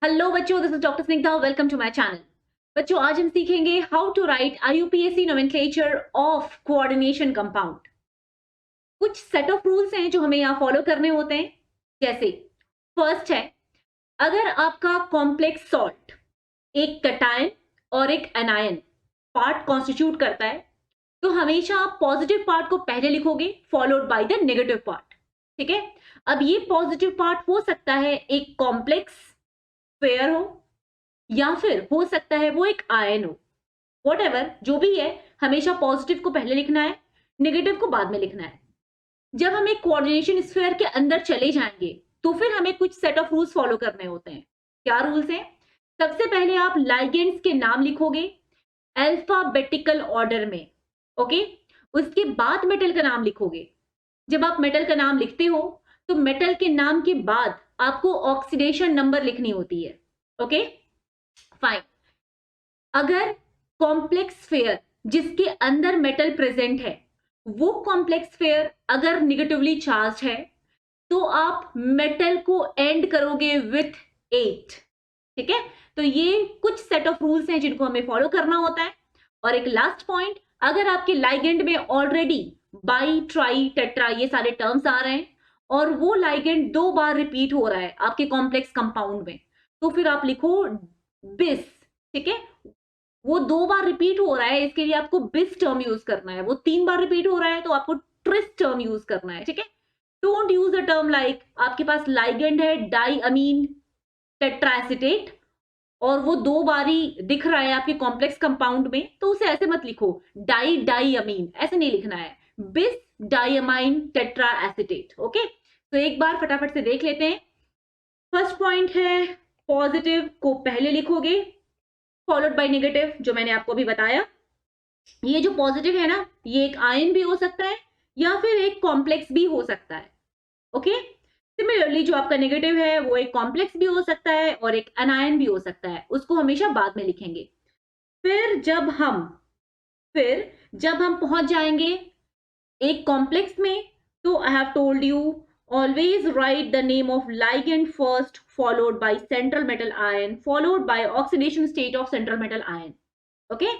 Hello बच्चों, this is doctor Snigdha. Welcome to my channel. बच्चों, आज हम सीखेंगे how to write IUPAC nomenclature of coordination compound. कुछ सेट ऑफ रूल्स हैं जो हमें यहाँ फॉलो करने होते हैं। जैसे फर्स्ट है, अगर आपका कॉम्प्लेक्स सॉल्ट एक कटायन और एक एनायन पार्ट कॉन्स्टिट्यूट करता है तो हमेशा आप पॉजिटिव पार्ट को पहले लिखोगे followed by the negative part. ठीक है। अब ये पॉजिटिव पार्ट हो सकता है एक कॉम्प्लेक्स पेयर हो या फिर हो सकता है वो एक आयन हो। वॉट जो भी है, हमेशा पॉजिटिव को पहले लिखना है, नेगेटिव को बाद में लिखना है। जब हम एक कोऑर्डिनेशन स्फीयर के अंदर चले जाएंगे तो फिर हमें कुछ सेट ऑफ रूल्स फॉलो करने होते हैं। क्या रूल्स हैं? सबसे पहले आप लाइगेंड्स के नाम लिखोगे अल्फाबेटिकल ऑर्डर में। ओके। उसके बाद मेटल का नाम लिखोगे। जब आप मेटल का नाम लिखते हो तो मेटल के नाम के बाद आपको ऑक्सीडेशन नंबर लिखनी होती है। Okay, fine. अगर कॉम्प्लेक्स स्फीयर जिसके अंदर मेटल प्रेजेंट है वो कॉम्प्लेक्स स्फीयर अगर निगेटिवली चार्ज है तो आप मेटल को एंड करोगे विथ 8। ठीक है। तो ये कुछ सेट ऑफ रूल्स हैं जिनको हमें फॉलो करना होता है। और एक लास्ट पॉइंट, अगर आपके लाइगेंड में ऑलरेडी बाई, ट्राई, टेट्रा ये सारे टर्म्स आ रहे हैं और वो लाइगेंड 2 बार रिपीट हो रहा है आपके कॉम्प्लेक्स कंपाउंड में, तो फिर आप लिखो बिस। ठीक है। वो 2 बार रिपीट हो रहा है, इसके लिए आपको बिस टर्म यूज करना है। वो 3 बार रिपीट हो रहा है तो आपको ट्रिस टर्म यूज करना है। ठीक है। Don't use a term like आपके पास लाइगेंड है डाईअमीन टेट्राएसिटेट और वो 2 बारी दिख रहा है आपके कॉम्प्लेक्स कंपाउंड में, तो उसे ऐसे मत लिखो डाईअमीन, ऐसे नहीं लिखना है, बिस डाईअमाइन टेट्राएसिटेट। ओके। तो एक बार फटाफट से देख लेते हैं। फर्स्ट पॉइंट है पॉजिटिव को पहले लिखोगे फॉलोड बाय नेगेटिव, जो मैंने आपको अभी बताया। ये जो पॉजिटिव है ना, ये एक आयन भी हो सकता है या फिर एक कॉम्प्लेक्स भी हो सकता है। ओके। सिमिलरली जो आपका नेगेटिव है वो एक कॉम्प्लेक्स भी हो सकता है और एक अनायन भी हो सकता है, उसको हमेशा बाद में लिखेंगे। फिर जब हम पहुंच जाएंगे एक कॉम्प्लेक्स में तो I have told you always write the name of ligand first followed by central metal ion followed by oxidation state of central metal ion. Okay.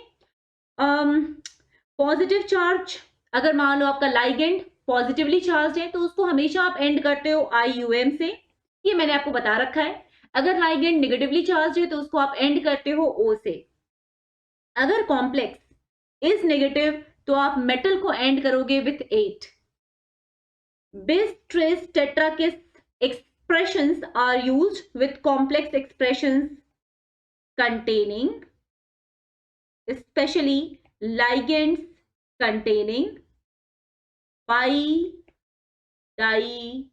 Positive charge, अगर मान लो आपका लाइगेंड पॉजिटिवली चार्ज है तो उसको हमेशा आप एंड करते हो IUM से, ये मैंने आपको बता रखा है। अगर लाइगेंड नेगेटिवली चार्ज है तो उसको आप एंड करते हो O से। अगर कॉम्प्लेक्स इज नेगेटिव तो आप मेटल को एंड करोगे विथ 8। Bis, tris, tetra के expressions are used with complex expressions containing, especially ligands containing bi, di,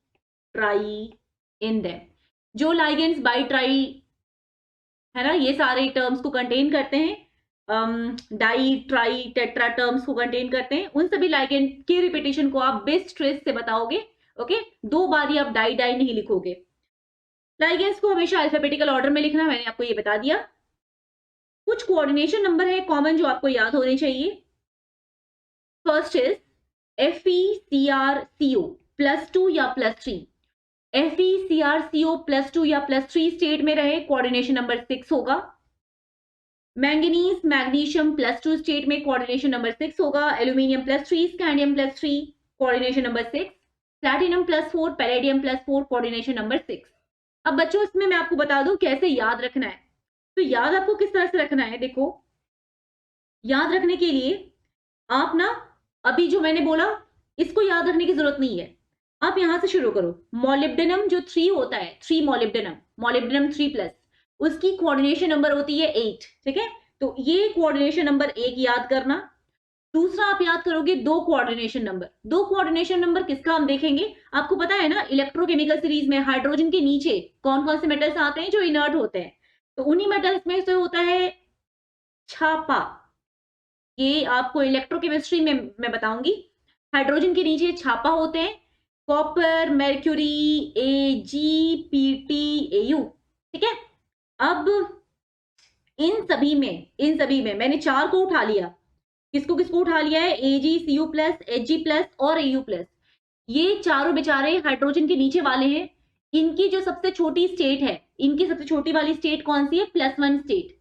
tri in them. जो ligands bi, tri है ना, ये सारे टर्म्स को कंटेन करते हैं, डाई, ट्राई, टेट्रा टर्म्स को कंटेन करते हैं, उन सभी लाइगेंड की रिपीटेशन को आप बिस ट्रिस से बताओगे। ओके। 2 बारी आप डाई डाई नहीं लिखोगे। लाइगेंड्स को हमेशा अल्फाबेटिकल ऑर्डर में लिखना, मैंने आपको ये बता दिया। कुछ कोऑर्डिनेशन नंबर है कॉमन जो आपको याद होने चाहिए। फर्स्ट इज FeCrCO +2 या +3। FeCrCO +2 या +3 स्टेट में रहे, कोऑर्डिनेशन नंबर 6 होगा। मैंगनीज मैग्नीशियम +2 स्टेट में कोऑर्डिनेशन नंबर 6 होगा। Aluminium +3, scandium +3 coordination number 6। Platinum +4, palladium +4 coordination number 6। अब बच्चों इसमें मैं आपको बता दूं कैसे याद रखना है। तो याद आपको किस तरह से रखना है, देखो, याद रखने के लिए आप ना अभी जो मैंने बोला इसको याद रखने की जरूरत नहीं है। आप यहां से शुरू करो। मोलिब्डेनम जो 3 होता है, 3 मोलिब्डेनम 3+, उसकी कोऑर्डिनेशन नंबर होती है 8। ठीक है। तो ये कोऑर्डिनेशन नंबर 1 याद करना। दूसरा आप याद करोगे 2 कोऑर्डिनेशन नंबर। 2 कोऑर्डिनेशन नंबर किसका हम देखेंगे, आपको पता है ना, इलेक्ट्रोकेमिकल सीरीज में हाइड्रोजन के नीचे कौन कौन से मेटल्स आते हैं जो इनर्ट होते हैं, तो उन्हीं मेटल्स में से होता है छापा। ये आपको इलेक्ट्रोकेमिस्ट्री में मैं बताऊंगी। हाइड्रोजन के नीचे छापा होते हैं, copper, mercury, Ag, Pt, Au। ठीक है। अब इन सभी में मैंने 4 को उठा लिया। किसको किसको उठा लिया है? Ag, Cu+, Hg+ और Au+। ये चारों बेचारे हाइड्रोजन के नीचे वाले हैं। इनकी जो सबसे छोटी स्टेट है इनकी सबसे छोटी वाली स्टेट कौन सी है? +1 स्टेट।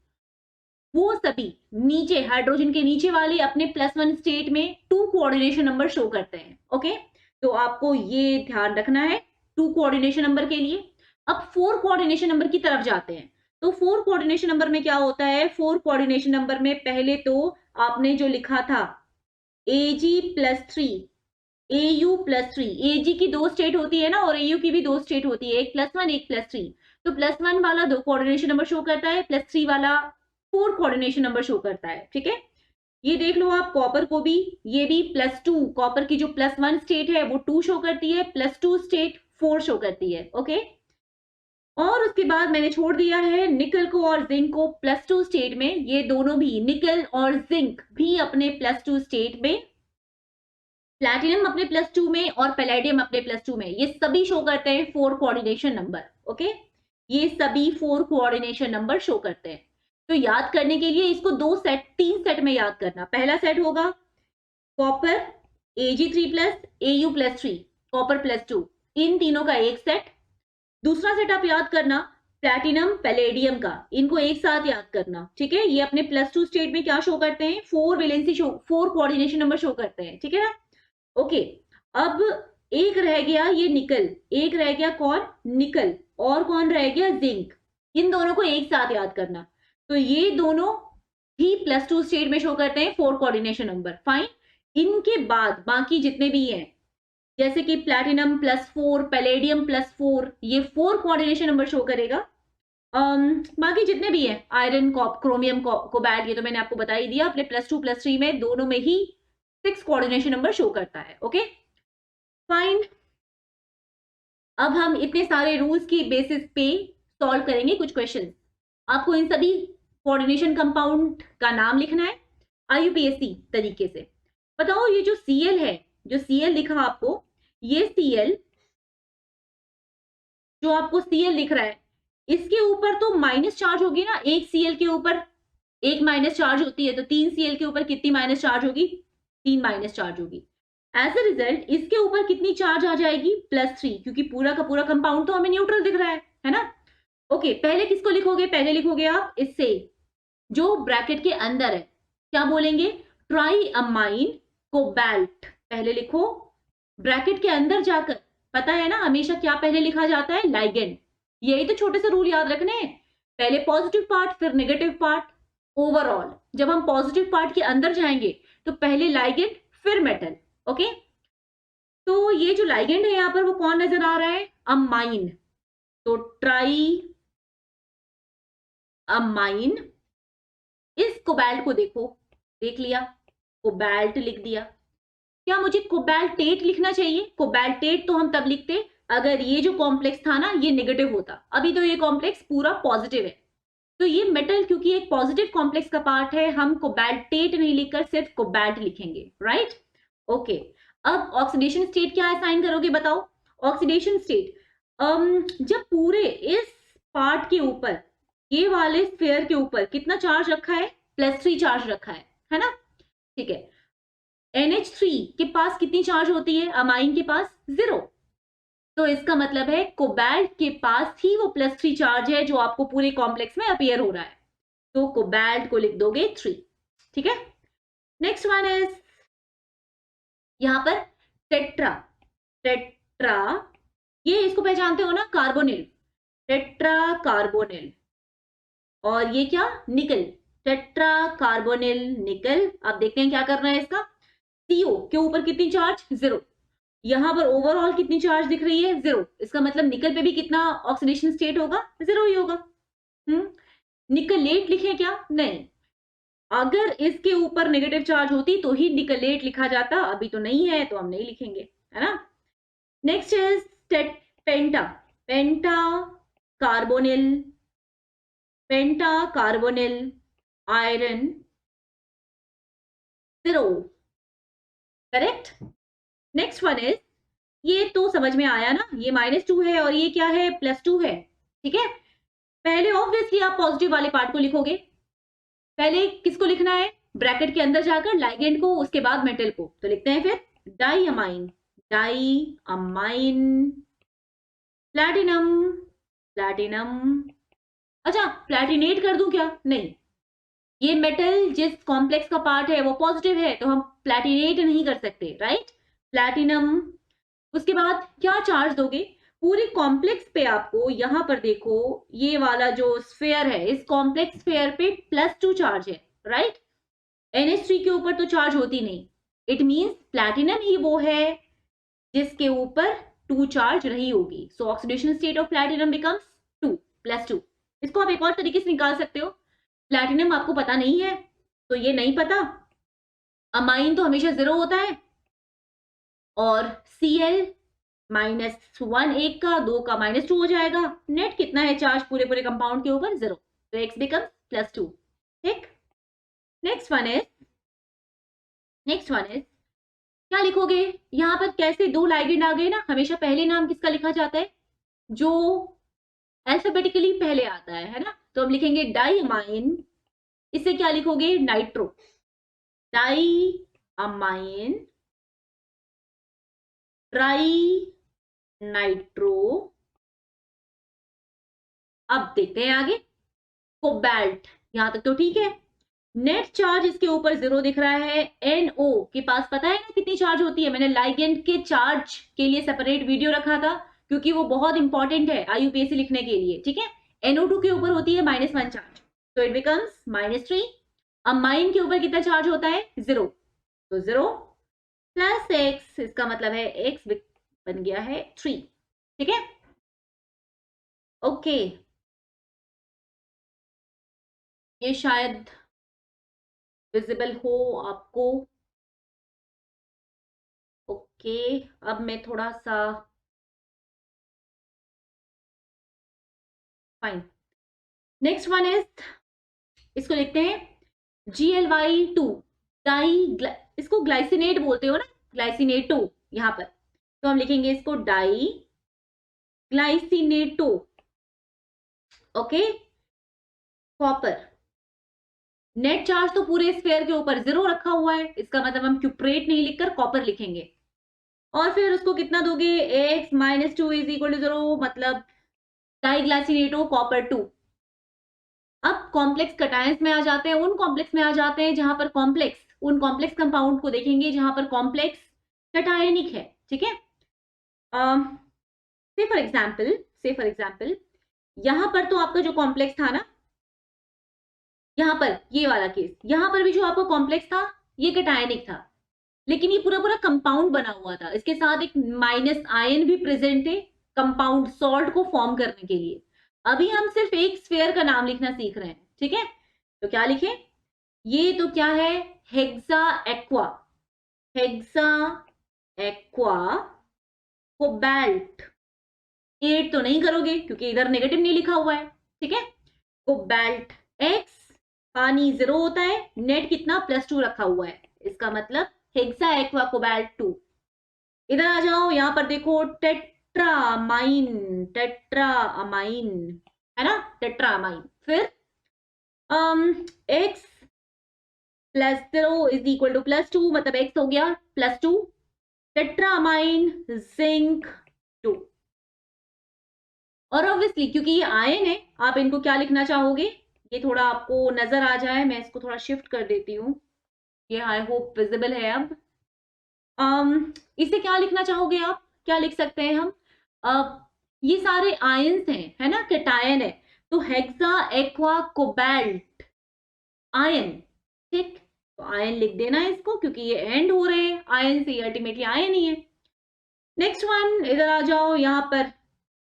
वो सभी नीचे हाइड्रोजन के नीचे वाले अपने +1 स्टेट में 2 कोऑर्डिनेशन नंबर शो करते हैं। ओके, तो आपको ये ध्यान रखना है 2 कोऑर्डिनेशन नंबर के लिए। अब 4 कोऑर्डिनेशन नंबर की तरफ जाते हैं। तो 4 कोऑर्डिनेशन नंबर में क्या होता है? 4 कोऑर्डिनेशन नंबर में पहले तो आपने जो लिखा था Ag+3, Au+3, Ag की 2 स्टेट होती है ना, और Au की भी 2 स्टेट होती है, एक +1 एक +3। तो +1 वाला 2 कोऑर्डिनेशन नंबर शो करता है, +3 वाला 4 कोऑर्डिनेशन नंबर शो करता है। ठीक है, ये देख लो आप कॉपर को भी, ये भी +2, कॉपर की जो +1 स्टेट है वो 2 शो करती है, +2 स्टेट 4 शो करती है। ओके, और उसके बाद मैंने छोड़ दिया है निकल को और जिंक को +2 स्टेट में। ये दोनों भी, निकल और जिंक भी अपने +2 स्टेट में, प्लैटिनम अपने +2 में और पैलेडियम अपने +2 में। ये सभी शो करते हैं 4 कोऑर्डिनेशन नंबर। ओके, ये सभी 4 कोऑर्डिनेशन नंबर शो करते हैं। तो याद करने के लिए इसको 3 सेट में याद करना। पहला सेट होगा कॉपर Ag3+, Au+3, कॉपर +2, इन तीनों का एक सेट। दूसरा सेट आप याद करना प्लैटिनम पैलेडियम का, इनको एक साथ याद करना। ठीक है, ये अपने +2 स्टेट में क्या शो करते हैं? 4 valency show, 4 coordination number show करते हैं। ठीक है ना? ओके, अब एक रह गया ये निकल, एक रह गया कौन? निकल, और कौन रह गया? जिंक। इन दोनों को एक साथ याद करना। तो ये दोनों ही +2 स्टेट में शो करते हैं 4 कोऑर्डिनेशन नंबर। फाइन, इनके बाद बाकी जितने भी हैं, जैसे कि प्लैटिनम +4, पैलेडियम +4, ये 4 कोऑर्डिनेशन नंबर शो करेगा। बाकी जितने भी हैं, आयरन, क्रोमियम, कोबाल्ट, ये तो मैंने आपको बता ही दिया, अपने +2 +3 में दोनों में ही 6 कोऑर्डिनेशन नंबर शो करता है। Okay, fine. अब हम इतने सारे रूल्स की बेसिस पे सॉल्व करेंगे कुछ क्वेश्चन। आपको इन सभी कोऑर्डिनेशन कंपाउंड का नाम लिखना है IUPAC तरीके से। बताओ, ये जो Cl है, जो Cl लिखा आपको, ये Cl जो आपको Cl लिख रहा है, इसके ऊपर तो माइनस चार्ज होगी ना। एक Cl के ऊपर एक माइनस चार्ज होती है, तो 3 Cl के ऊपर कितनी माइनस चार्ज होगी? 3 माइनस चार्ज होगी। एज अ रिजल्ट इसके ऊपर कितनी चार्ज आ जाएगी? +3, क्योंकि पूरा का पूरा कंपाउंड तो हमें न्यूट्रल दिख रहा है ना? ओके, पहले किसको लिखोगे? पहले लिखोगे आप इससे, जो ब्रैकेट के अंदर है, क्या बोलेंगे? ट्राइअमाइन कोबाल्ट। पहले लिखो ब्रैकेट के अंदर जाकर। पता है ना हमेशा क्या पहले लिखा जाता है? लाइगेंड। यही तो छोटे से रूल याद रखने हैं, पहले पॉजिटिव पार्ट फिर नेगेटिव पार्ट। ओवरऑल जब हम पॉजिटिव पार्ट के अंदर जाएंगे तो पहले लाइगेंड फिर मेटल। ओके, तो ये जो लाइगेंड है यहां पर वो कौन नजर आ रहा है? अमाइन। तो ट्राई अमाइन। इस कोबाल्ट को देखो, देख लिया, कोबाल्ट लिख दिया। क्या मुझे कोबाल्टेट लिखना चाहिए? कोबाल्टेट तो हम तब लिखते अगर ये जो कॉम्प्लेक्स था ना ये नेगेटिव होता। अभी तो ये कॉम्प्लेक्स पूरा पॉजिटिव है, तो ये मेटल क्योंकि एक पॉजिटिव कॉम्प्लेक्स का पार्ट है, हम कोबाल्टेट नहीं लिखकर सिर्फ कोबाल्ट लिखेंगे। राइट? ओके, अब ऑक्सीडेशन स्टेट क्या असाइन करोगे? बताओ। ऑक्सीडेशन स्टेट, जब पूरे इस पार्ट के ऊपर, ये वाले स्फीयर के ऊपर कितना चार्ज रखा है? +3 चार्ज रखा है ना? ठीक है, NH3 के पास कितनी चार्ज होती है? अमाइन के पास 0। तो इसका मतलब है कोबाल्ट के पास ही वो +3 चार्ज है जो आपको पूरे कॉम्प्लेक्स में अपीयर हो रहा है। तो कोबाल्ट को लिख दोगे 3। ठीक है, नेक्स्ट वन इज यहां पर टेट्रा। टेट्रा, ये इसको पहचानते हो ना? Carbonyl, tetra carbonyl. और ये क्या? निकल, टेट्रा कार्बोनिल निकल। अब देखते हैं क्या करना है इसका। CO के ऊपर कितनी चार्ज? 0। यहां पर ओवरऑल कितनी चार्ज दिख रही है? 0। इसका मतलब निकल पे भी कितना ऑक्सीडेशन स्टेट होगा? 0 ही होगा। निकलेट लिखे क्या? नहीं, अगर इसके ऊपर नेगेटिव चार्ज होती तो ही निकलेट लिखा जाता, अभी तो नहीं है तो हम नहीं लिखेंगे, है ना? Next is penta. Penta carbonyl, penta carbonyl iron 0। Correct. Next one is, ये तो समझ में आया ना, ये -2 है और ये क्या है? +2 है। ठीक है, पहले ऑब्वियसली आप पॉजिटिव वाले पार्ट को लिखोगे। पहले किसको लिखना है? ब्रैकेट के अंदर जाकर लाइगेंड को, उसके बाद मेटल को। तो लिखते हैं फिर डाइअमाइन, डाइअमाइन, प्लैटिनम, प्लैटिनम, अच्छा, प्लैटिनेट कर दूं क्या? नहीं, ये मेटल जिस कॉम्प्लेक्स का पार्ट है वो पॉजिटिव है, तो हम प्लैटिनेट नहीं कर सकते, राइट? प्लैटिनम। उसके बाद क्या चार्ज दोगे? पूरे कॉम्प्लेक्स पे आपको यहां पर देखो, ये वाला जो स्फेयर है, इस कॉम्प्लेक्स स्फेयर पे +2 चार्ज है, राइट? NH3 के ऊपर तो चार्ज होती नहीं। इट मींस प्लैटिनम ही वो है जिसके ऊपर 2 चार्ज रही होगी। सो oxidation state of platinum becomes 2 +2। इसको आप एक और तरीके से निकाल सकते हो। प्लैटिनम आपको पता नहीं है, तो ये नहीं पता, अमाइन तो हमेशा 0 होता है, और Cl -1 एक का, 2 का -2 हो जाएगा। नेट कितना है चार्ज पूरे पूरे कंपाउंड के ऊपर? 0। तो x बिकम्स +2। ठीक। नेक्स्ट वन इज क्या लिखोगे? यहां पर कैसे 2 लाइगेंड आ गए ना, हमेशा पहले नाम किसका लिखा जाता है? जो अल्फाबेटिकली पहले आता है ना? तो हम लिखेंगे डाई अमाइन। इससे क्या लिखोगे? Nitro. Di amine tri nitro. अब देखते हैं आगे। कोबाल्ट, यहां तक तो ठीक है। नेट चार्ज इसके ऊपर 0 दिख रहा है। NO के पास पता है ना कितनी चार्ज होती है? मैंने लाइगेंड के चार्ज के लिए सेपरेट वीडियो रखा था, क्योंकि वो बहुत इंपॉर्टेंट है IUPAC लिखने के लिए, ठीक है? NO2 के ऊपर होती है -1 चार्ज, तो इट बिकम्स -3। अमाइन के ऊपर कितना चार्ज होता है? 0। तो 0 + x, इसका मतलब है x बन गया है 3। ठीक है, ओके। ये शायद विजिबल हो आपको। ओके, अब मैं थोड़ा सा, फाइन। नेक्स्ट वन इज, इसको लिखते हैं GLY2 डाई, इसको ग्लाइसिनेट बोलते हो ना, ग्लाइसिनेटो यहां पर, तो हम लिखेंगे इसको di glycinato. Okay, copper. Net charge तो पूरे स्फेयर के ऊपर 0 रखा हुआ है, इसका मतलब हम क्यूप्रेट नहीं लिखकर कॉपर लिखेंगे। और फिर उसको कितना दोगे? x -2 = 0, मतलब डाइग्लाइसिनेटो कॉपर 2। अब कॉम्प्लेक्स कटायंस में आ जाते हैं, उन कॉम्प्लेक्स में आ जाते हैं जहां पर कॉम्प्लेक्स, उन कॉम्प्लेक्स कंपाउंड को देखेंगे जहां पर कॉम्प्लेक्स कटायनिक है, ठीक है? से फॉर एग्जाम्पल यहां पर तो आपका जो कॉम्प्लेक्स था ना, यहां पर ये वाला केस, यहां पर भी जो आपका कॉम्प्लेक्स था ये कटायनिक था, लेकिन ये पूरा पूरा कंपाउंड बना हुआ था, इसके साथ एक माइनस आयन भी प्रेजेंट थे कंपाउंड सॉल्ट को फॉर्म करने के लिए। अभी हम सिर्फ एक स्फेयर का नाम लिखना सीख रहे हैं, ठीक है? तो क्या लिखें? ये तो क्या है? Hexa aqua. Hexa aqua cobalt. 8 तो नहीं करोगे क्योंकि इधर नेगेटिव नहीं लिखा हुआ है, ठीक है? कोबाल्ट x, पानी 0 होता है, नेट कितना? +2 रखा हुआ है, इसका मतलब हेक्सा एक्वा कोबाल्ट 2। इधर आ जाओ, यहां पर देखो टेट्रामाइन, टेट्रामाइन है ना, टेट्रामाइन। फिर x +0 = +2, मतलब x हो गया +2। टेट्रामाइन जिंक 2। और ऑब्वियसली क्योंकि ये आयन है, आप इनको क्या लिखना चाहोगे? ये थोड़ा आपको नजर आ जाए, मैं इसको थोड़ा शिफ्ट कर देती हूँ, ये आई होप विजिबल है अब। इसे क्या लिखना चाहोगे आप? क्या लिख सकते हैं हम? ये सारे आयंस हैं, है ना, कैटायन है, तो हेक्सा एक्वा कोबाल्ट आयन। ठीक, तो आयन लिख देना है इसको, क्योंकि ये एंड हो रहे हैं आयन से, ये अल्टीमेटली आयन ही है। नेक्स्ट वन, इधर आ जाओ, यहां पर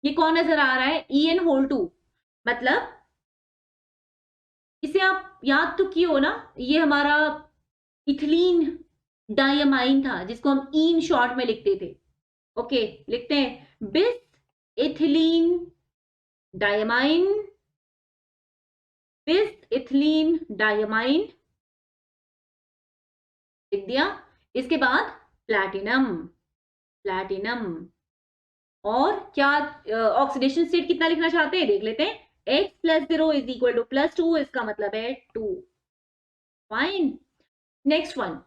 ये कौन नजर आ रहा है? EN2, मतलब इसे आप याद तो किए हो ना, ये हमारा इथिलीन डायमाइन था जिसको हम इन शॉर्ट में लिखते थे। ओके, लिखते हैं बिस इथिलीन डायमाइन, बिस इथिलीन डायमाइन लिख दिया। इसके बाद प्लैटिनम, प्लैटिनम। और क्या ऑक्सीडेशन स्टेट कितना लिखना चाहते हैं? देख लेते हैं। x +0 = +2, इसका मतलब है 2। फाइन। नेक्स्ट वन,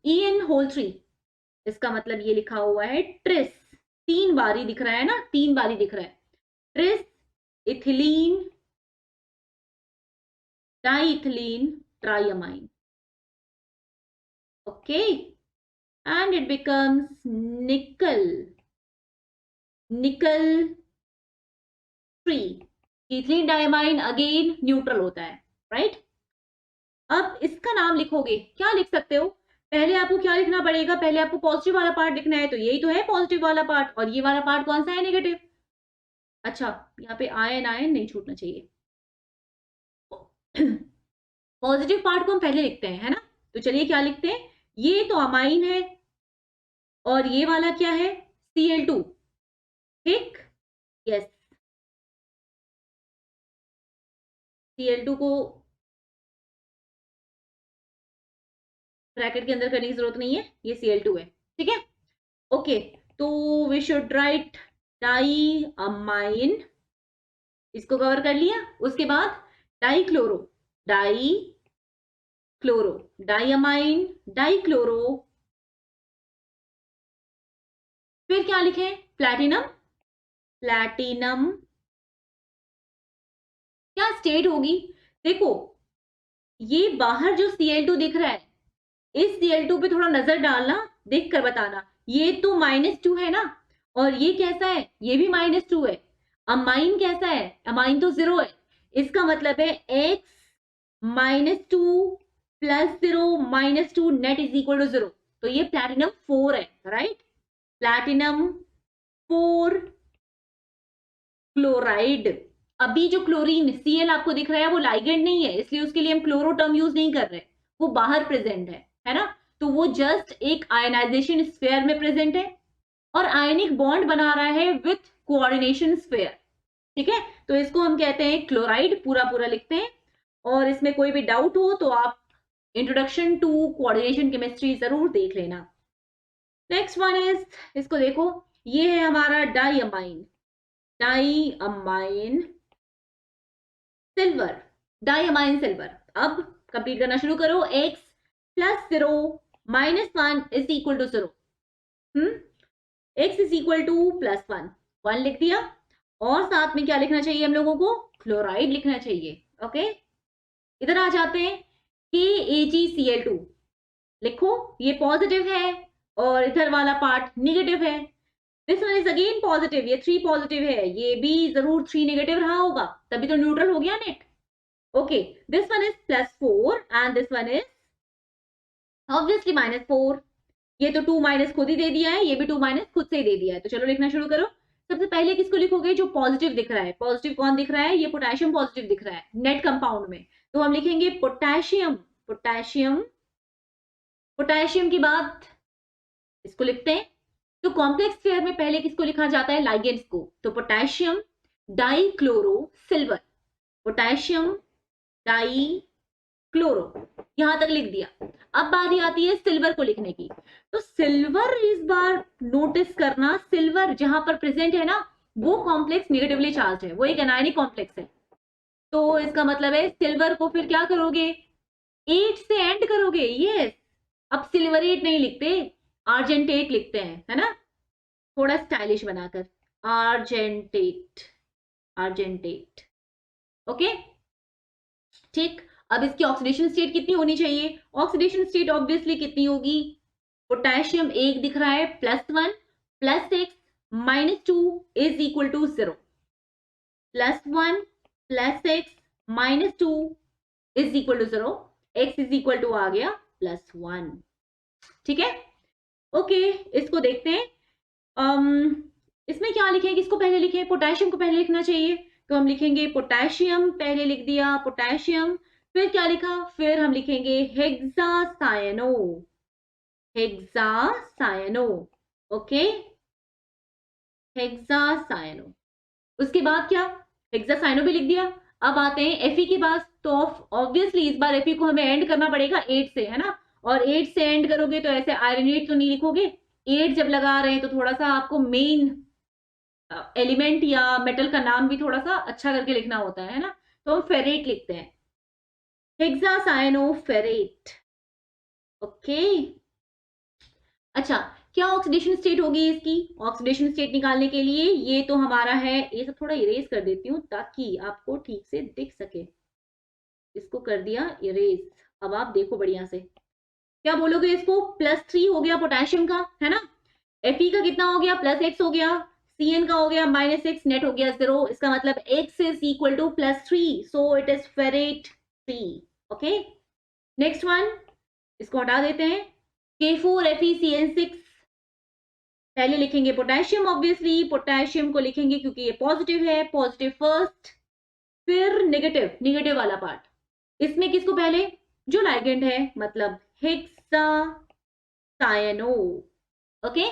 EN3, इसका मतलब ये लिखा हुआ है ट्रिस। 3 बारी दिख रहा है ना, 3 बारी दिख रहा है। Tris ethylene diethylene triamine. Okay, and it becomes nickel 3. ethylene diamine again neutral होता है, राइट? अब इसका नाम लिखोगे, क्या लिख सकते हो? पहले आपको क्या लिखना पड़ेगा? पहले आपको पॉजिटिव वाला पार्ट लिखना है, तो यही तो है पॉजिटिव वाला पार्ट, और ये वाला पार्ट कौन सा है? नेगेटिव। अच्छा, यहाँ पे आयन आयन नहीं छूटना चाहिए। पॉजिटिव पार्ट को हम पहले लिखते हैं, है ना? तो चलिए क्या लिखते हैं? ये तो अमाइन है, और ये वाला क्या है? Cl2, ठीक? यस, Cl2 को ब्रैकेट के अंदर करने की जरूरत नहीं है, ये Cl2 है, ठीक है? ओके, तो we should write di amine, इसको कवर कर लिया। उसके बाद डाई क्लोरो, डाईअमाइन, डाईक्लोरो, फिर क्या लिखें? प्लैटिनम, क्या स्टेट होगी? देखो, ये बाहर जो Cl2 दिख रहा है, इस Cl2 पे थोड़ा नजर डालना, देख कर बताना। ये तो -2 है ना, और ये कैसा है? ये भी -2 है। अमाइन कैसा है? अमाइन तो 0 है। इसका मतलब है x -2 + 0 -2 net is equal to 0। तो ये प्लैटिनम 4 है, राइट? Platinum 4 chloride. अभी जो क्लोरीन Cl आपको दिख रहा है वो लाइगेंड नहीं है, इसलिए उसके लिए हम क्लोरो टर्म यूज नहीं कर रहे, वो बाहर प्रेजेंट है ना? तो वो जस्ट एक आयनाइजेशन स्फीयर में प्रेजेंट है और आयनिक बॉन्ड बना रहा है विथ कोऑर्डिनेशन स्फीयर, ठीक है? तो इसको हम कहते हैं क्लोराइड, पूरा पूरा लिखते हैं। और इसमें कोई भी डाउट हो तो आप इंट्रोडक्शन टू कोऑर्डिनेशन केमिस्ट्री जरूर देख लेना। नेक्स्ट वन इज, इसको देखो, ये है हमारा डाईअमाइन सिल्वर, डाईअमाइन सिल्वर। अब कंप्लीट करना शुरू करो। x + 0 - 1 is equal to 0। x is equal to +1, 1 लिख दिया। और साथ में क्या लिखना चाहिए हम लोगों को? क्लोराइड लिखना चाहिए। ओके, इधर आ जाते हैं। KAgCl2 लिखो, ये पॉजिटिव है और इधर वाला पार्ट नेगेटिव है। This one is again positive, ये 3 पॉजिटिव है, ये भी जरूर 3 नेगेटिव रहा होगा, तभी तो न्यूट्रल हो गया net. Okay, this one is +4 and this one is obviously -4। ये तो 2 - खुद ही दे दिया है, ये भी 2 - खुद से ही दे दिया है। तो चलो लिखना शुरू करो। सबसे पहले किसको लिखोगे? जो पॉजिटिव दिख रहा है। पॉजिटिव कौन दिख रहा है? ये पोटेशियम पॉजिटिव दिख रहा है नेट कंपाउंड में, तो हम लिखेंगे पोटेशियम। पोटेशियम के बाद इसको लिखते हैं। तो कॉम्प्लेक्स पेयर में पहले किसको लिखा जाता है? लाइगेंड्स को। तो potassium dichloro silver, potassium dichloro, यहां तक लिख दिया। अब बारी आती है सिल्वर को लिखने की। तो सिल्वर इस बार नोटिस करना, सिल्वर जहां पर प्रेजेंट है ना, वो कॉम्प्लेक्स नेगेटिवली चार्ज है, वो एक एनायनिक कॉम्प्लेक्स है। तो इसका मतलब है सिल्वर को फिर क्या करोगे? 8 से एंड करोगे। यस, अब सिल्वरेट नहीं लिखते, आर्जेंटेट लिखते हैं, है ना? थोड़ा स्टाइलिश बनाकर, आर्जेंटेट। ओके, ठीक। अब इसकी ऑक्सीडेशन स्टेट कितनी होनी चाहिए? ऑक्सीडेशन स्टेट ऑब्वियसली कितनी होगी? पोटेशियम 1 दिख रहा है, +1 + 6 - 2 is equal to 0। +1 + 6 - 2 is equal to 0। x is equal to आ गया +1, ठीक है? ओके, इसको देखते हैं। इसमें क्या लिखें? किसको पहले लिखें? पोटेशियम को पहले लिखना चाहिए, तो हम लिखेंगे पोटेशियम, पहले लिख दिया पोटेशियम। फिर क्या लिखा? फिर हम लिखेंगे हेक्सासायनो। ओके, हेक्सासायनो। उसके बाद क्या? हेक्सासायनो भी लिख दिया। अब आते हैं Fe के पास, तो ऑब्वियसली इस बार Fe को हमें एंड करना पड़ेगा 8 से, है ना? और 8 से एंड करोगे तो ऐसे आयरनेट तो नहीं लिखोगे। 8 जब लगा रहे हैं तो थोड़ा सा आपको मेन एलिमेंट या मेटल का नाम भी थोड़ा सा अच्छा करके लिखना होता है ना? तो हम फेरेट लिखते हैं, हेक्सासायनो फेरेट। ओके, अच्छा, क्या ऑक्सीडेशन स्टेट होगी इसकी? ऑक्सीडेशन स्टेट निकालने के लिए ये तो हमारा है, ये सब थोड़ा इरेज कर देती हूँ ताकि आपको ठीक से दिख सके। इसको कर दिया इरेज। अब आप देखो बढ़िया से, क्या बोलोगे इसको? +3 हो गया पोटेशियम का, है ना। Fe का कितना हो गया? +x हो गया। Cn का हो गया -6, नेट हो गया 0। इसका मतलब x is equal to +3, so it is ferrate 3। Okay, next one, इसको हटा देते हैं। K4FeCN6, पहले लिखेंगे पोटेशियम, ऑब्वियसली पोटेशियम को लिखेंगे क्योंकि ये पॉजिटिव है, पॉजिटिव फर्स्ट, फिर नेगेटिव, नेगेटिव वाला पार्ट। इसमें किसको पहले? जो लाइगेंड है, मतलब हेक्सासायनो। ओके,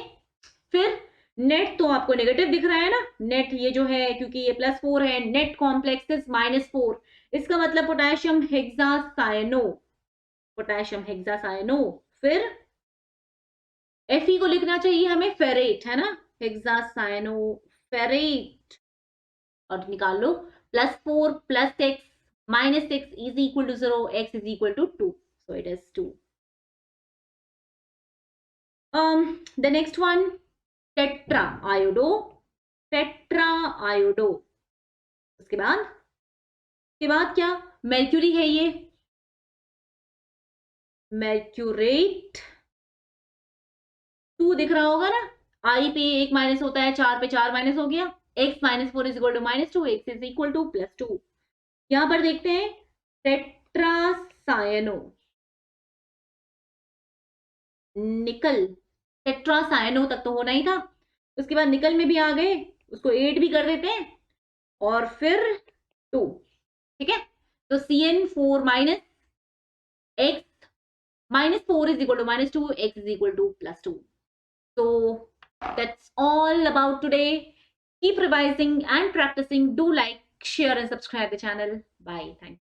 फिर नेट तो आपको नेगेटिव दिख रहा है ना, नेट ये जो है क्योंकि ये +4 है, नेट कॉम्प्लेक्स इज -4। इसका मतलब पोटेशियम हेक्सासायनो, पोटेशियम हेक्सासायनो। फिर Fe को लिखना चाहिए हमें फेरेट, है ना, हेक्सासायनो फेरेट। और निकाल लो, +4 + x -6 is equal to 0, x is equal to 2, so it is 2. The next one, tetraiodo, tetraiodo. उसके बाद क्या? mercury है ये, mercurate 2 दिख रहा होगा ना, I पे 1 माइनस होता है, 4 पे 4 माइनस हो गया, x -4 is equal to -2, x is equal to +2। यहां पर देखते हैं टेट्रासायनो, निकल, टेट्रासायनो तक तो होना ही था, उसके बाद निकल में भी आ गए, उसको 8 भी कर देते हैं, और फिर 2। ठीक है, तो CN4 - x -4 is equal to -2, x is equal to +2. So that's all about today. Keep revising and practicing. Do like, share and subscribe the channel. Bye. Thanks.